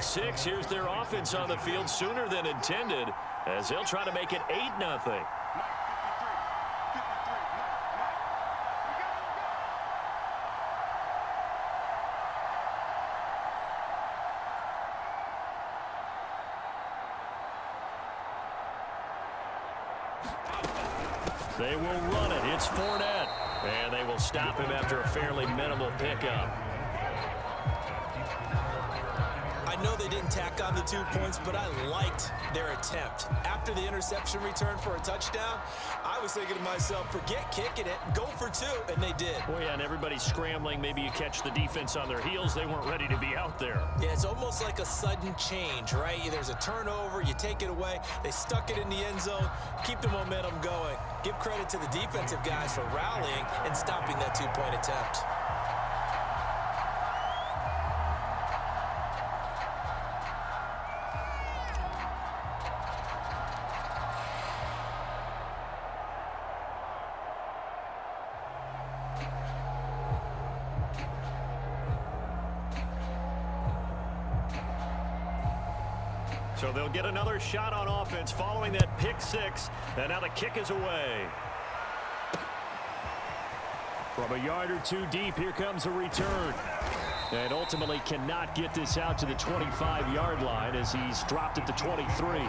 pick six. Here's their offense on the field sooner than intended as they'll try to make it 8-0. They will run it. It's Fournette. And they will stop him after a fairly minimal pickup. I know they didn't tack on the 2 points, but I liked their attempt. After the interception return for a touchdown, I was thinking to myself, forget kicking it, go for 2, and they did. Well, yeah, and everybody's scrambling. Maybe you catch the defense on their heels. They weren't ready to be out there. Yeah, it's almost like a sudden change, right? There's a turnover, you take it away, they stuck it in the end zone, keep the momentum going. Give credit to the defensive guys for rallying and stopping that 2-point attempt. So they'll get another shot on offense following that pick six. And now the kick is away. From a yard or 2 deep, here comes a return. And ultimately cannot get this out to the 25-yard line as he's dropped at the 23.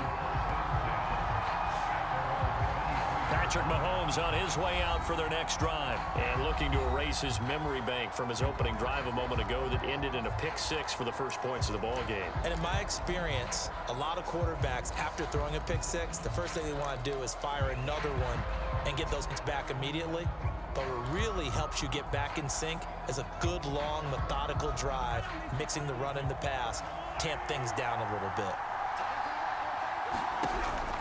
Patrick Mahomes on his way out for their next drive. And looking to erase his memory bank from his opening drive a moment ago that ended in a pick six for the first points of the ball game. And in my experience, a lot of quarterbacks, after throwing a pick six, the first thing they want to do is fire another one and get those back immediately. But what really helps you get back in sync is a good, long, methodical drive, mixing the run and the pass, tamp things down a little bit.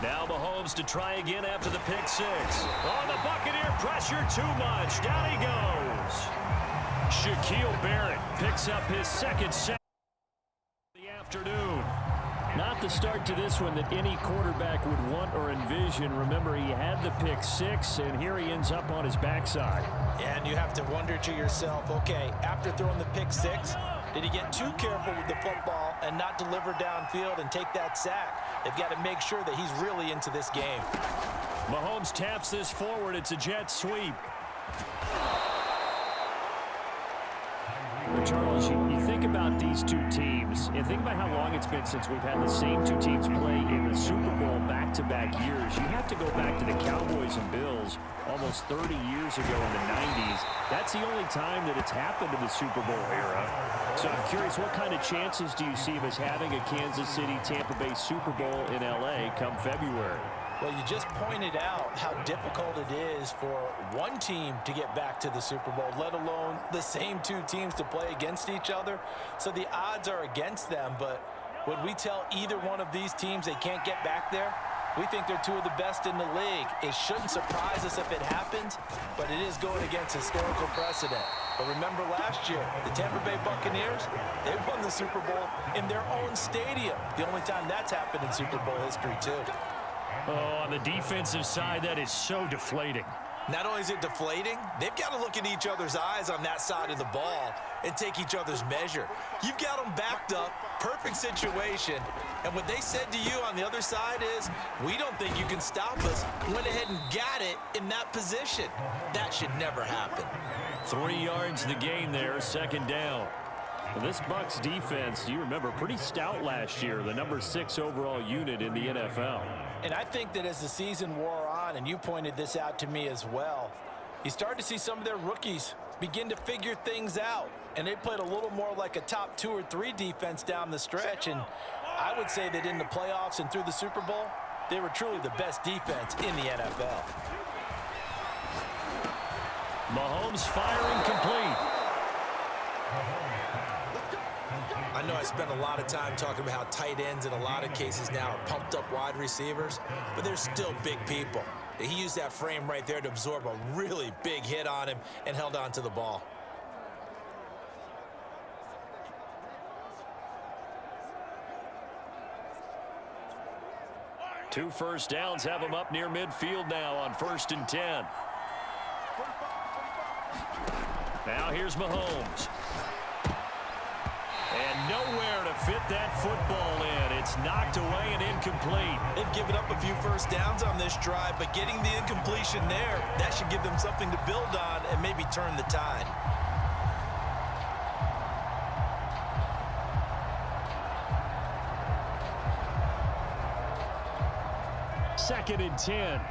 Now Mahomes to try again after the pick six. Oh, the Buccaneer pressure too much. Down he goes. Shaquille Barrett picks up his second sack of the afternoon. Not the start to this one that any quarterback would want or envision. Remember, he had the pick six, and here he ends up on his backside. And you have to wonder to yourself, okay, after throwing the pick six, did he get too careful with the football and not deliver downfield and take that sack? They've got to make sure that he's really into this game. Mahomes taps this forward. It's a jet sweep. But Charles, you think about these two teams and think about how long it's been since we've had the same two teams play in the Super Bowl back-to-back years. You have to go back to the Cowboys and Bills almost 30 years ago in the 90s. That's the only time that it's happened in the Super Bowl era. So I'm curious, what kind of chances do you see of us having a Kansas City-Tampa Bay Super Bowl in L.A. come February? Well, you just pointed out how difficult it is for one team to get back to the Super Bowl, let alone the same two teams to play against each other. So the odds are against them, but would we tell either one of these teams they can't get back there? We think they're two of the best in the league. It shouldn't surprise us if it happens, but it is going against historical precedent. But remember last year, the Tampa Bay Buccaneers, they won the Super Bowl in their own stadium. The only time that's happened in Super Bowl history, too. Oh, on the defensive side, that is so deflating. Not only is it deflating, they've got to look in each other's eyes on that side of the ball and take each other's measure. You've got them backed up, perfect situation, and what they said to you on the other side is, we don't think you can stop us. Went ahead and got it in that position. That should never happen. 3 yards the gain there, second down. Well, this Bucs defense, you remember, pretty stout last year, the number 6 overall unit in the NFL. And I think that as the season wore on, and you pointed this out to me as well, you start to see some of their rookies begin to figure things out. And they played a little more like a top 2 or 3 defense down the stretch. And I would say that in the playoffs and through the Super Bowl, they were truly the best defense in the NFL. Mahomes firing complete. I know I spent a lot of time talking about how tight ends in a lot of cases now are pumped up wide receivers, but they're still big people. He used that frame right there to absorb a really big hit on him and held on to the ball. Two first downs have him up near midfield now on 1st and 10. Now here's Mahomes. And nowhere to fit that football in. It's knocked away and incomplete. They've given up a few first downs on this drive, but getting the incompletion there, that should give them something to build on and maybe turn the tide. Second and 10.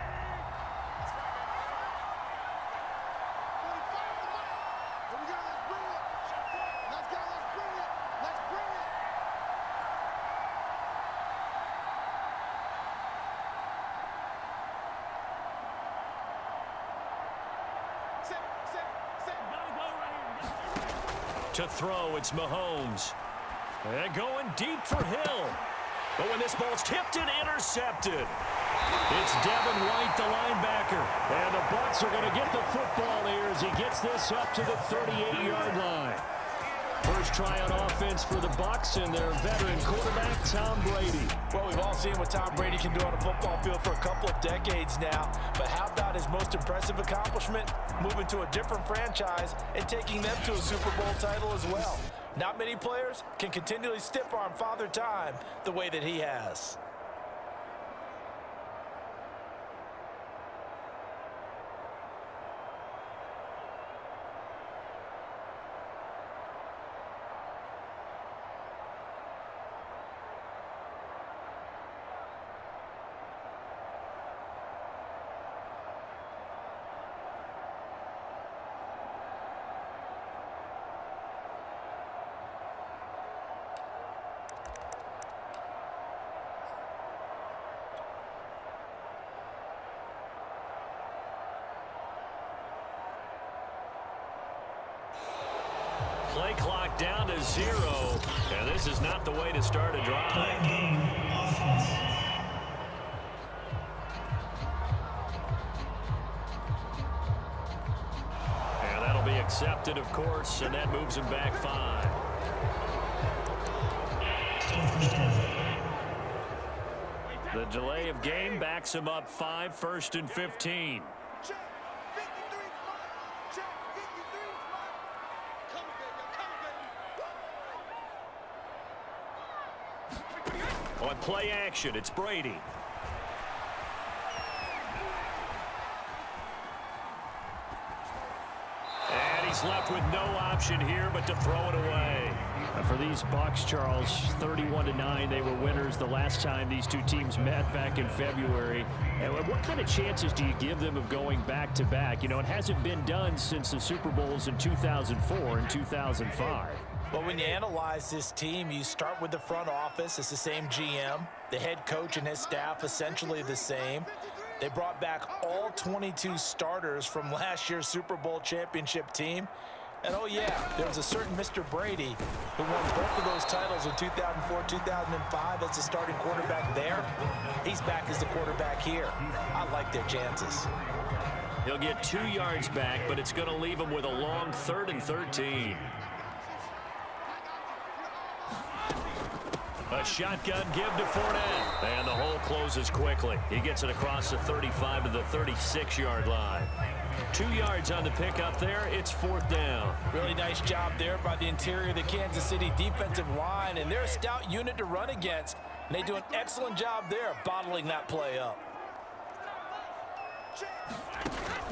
To throw, it's Mahomes. And going deep for Hill. But when this ball's tipped and intercepted, it's Devin White, the linebacker. And the Bucs are going to get the football here as he gets this up to the 38-yard line. First try on offense for the Bucs and their veteran quarterback, Tom Brady. Well, we've all seen what Tom Brady can do on a football field for a couple of decades now. But how about his most impressive accomplishment? Moving to a different franchise and taking them to a Super Bowl title as well. Not many players can continually stiff-arm Father Time the way that he has. Play clock down to 0, and this is not the way to start a drive. And that'll be accepted, of course, and that moves him back 5. The delay of game backs him up 5, 1st and 15. On play action, it's Brady. And he's left with no option here but to throw it away. For these Bucs, Charles, 31-9, they were winners the last time these two teams met back in February. And what kind of chances do you give them of going back-to-back? You know, it hasn't been done since the Super Bowls in 2004 and 2005. Well, when you analyze this team, you start with the front office. It's the same GM. The head coach and his staff essentially the same. They brought back all 22 starters from last year's Super Bowl championship team. And, oh, yeah, there was a certain Mr. Brady who won both of those titles in 2004, 2005 as the starting quarterback there. He's back as the quarterback here. I like their chances. He'll get 2 yards back, but it's going to leave him with a long 3rd and 13. A shotgun give to Fournette. And the hole closes quickly. He gets it across the 35 to the 36-yard line. 2 yards on the pickup there. It's 4th down. Really nice job there by the interior of the Kansas City defensive line. And they're a stout unit to run against. And they do an excellent job there bottling that play up.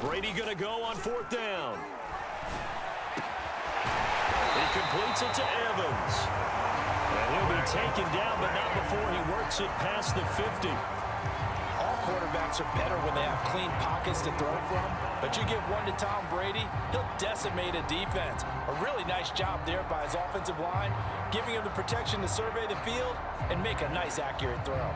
Brady going to go on 4th down. He completes it to Evans. And he'll be taken down, but not before he works it past the 50. All quarterbacks are better when they have clean pockets to throw from. But you give one to Tom Brady, he'll decimate a defense. A really nice job there by his offensive line, giving him the protection to survey the field and make a nice, accurate throw.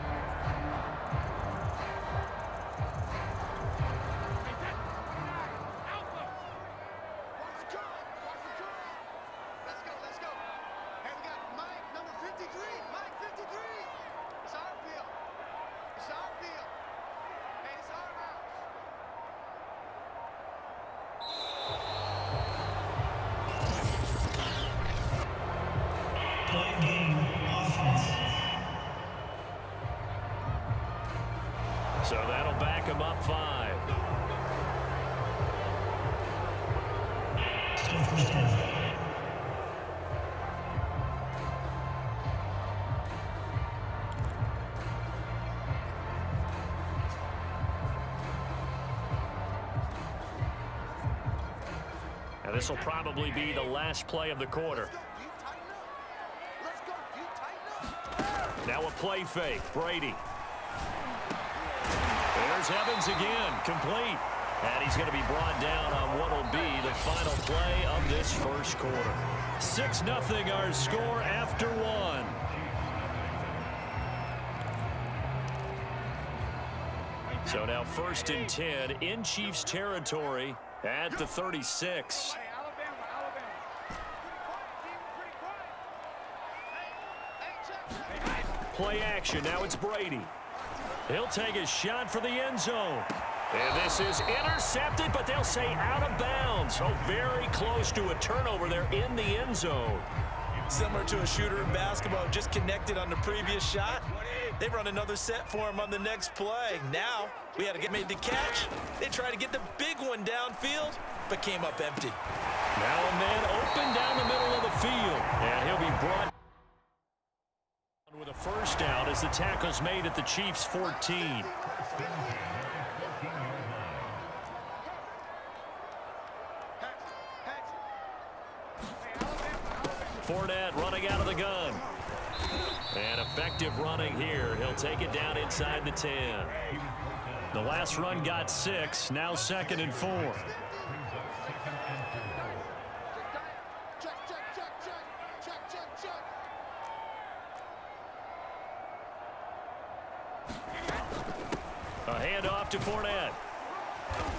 So that'll back him up 5. This will probably be the last play of the quarter. Now a play fake. Brady. There's Evans again. Complete. And he's going to be brought down on what will be the final play of this first quarter. 6-0 our score after one. So now 1st and 10 in Chiefs territory at the 36. Play action. Now it's Brady. He'll take a shot for the end zone. And this is intercepted, but they'll say out of bounds. So very close to a turnover there in the end zone. Similar to a shooter in basketball, just connected on the previous shot. They run another set for him on the next play. Now, we had to get made the catch. They tried to get the big one downfield, but came up empty. Now a man open down the middle of the field. And he'll be brought with a first down as the tackle's made at the Chiefs' 14. Fournette running out of the gun. And effective running here. He'll take it down inside the 10. The last run got 6. Now 2nd and 4. A handoff to Fournette.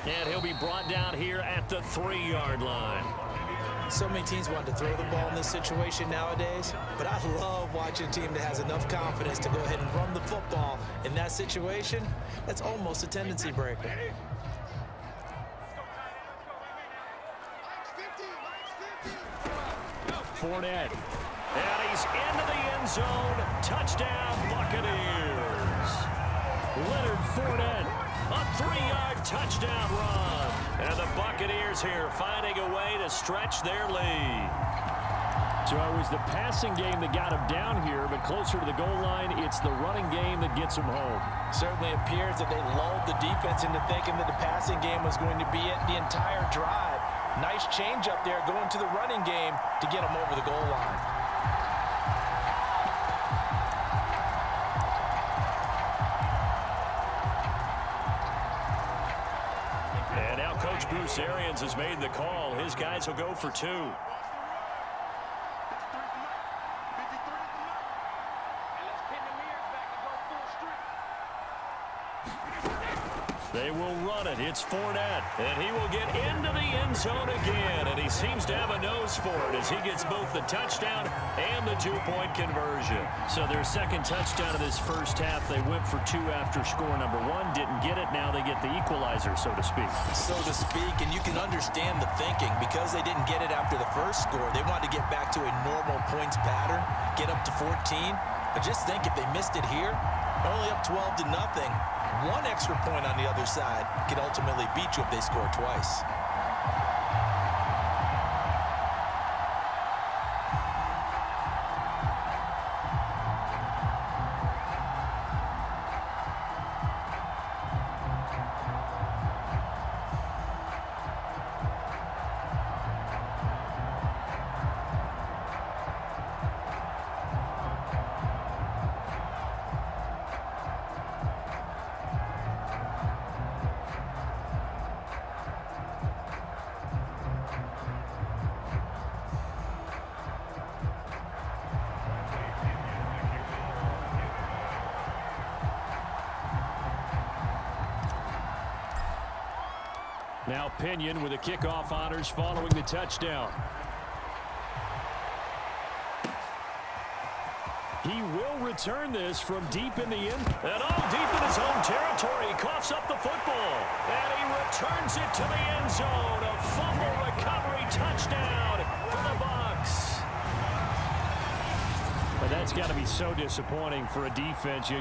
And he'll be brought down here at the 3-yard line. So many teams want to throw the ball in this situation nowadays, but I love watching a team that has enough confidence to go ahead and run the football in that situation. That's almost a tendency breaker. Fournette. And he's into the end zone. Touchdown, Buccaneers. Leonard Fournette, a 3-yard touchdown run. And the Buccaneers here finding a way to stretch their lead. So it was the passing game that got him down here, but closer to the goal line, it's the running game that gets him home. Certainly appears that they lulled the defense into thinking that the passing game was going to be it the entire drive. Nice change up there going to the running game to get him over the goal line. And now Coach Bruce Arians has made the call. His guys will go for 2. They will run it. It's Fournette. And he will get into the end zone again. And he seems to have a nose for it as he gets both the touchdown and the 2-point conversion. So their second touchdown of this first half, they went for 2 after score number 1. Didn't get it. Now they get the equalizer, so to speak. So to speak, and you can understand the thinking. Because they didn't get it after the first score, they wanted to get back to a normal points pattern, get up to 14. But just think if they missed it here, only up 12-0. 1 extra point on the other side could ultimately beat you if they score twice. Now Pinion with the kickoff honors following the touchdown. He will return this from deep in the end. And deep in his own territory. He coughs up the football. And he returns it to the end zone. A fumble recovery touchdown for the Bucs. But that's got to be so disappointing for a defense.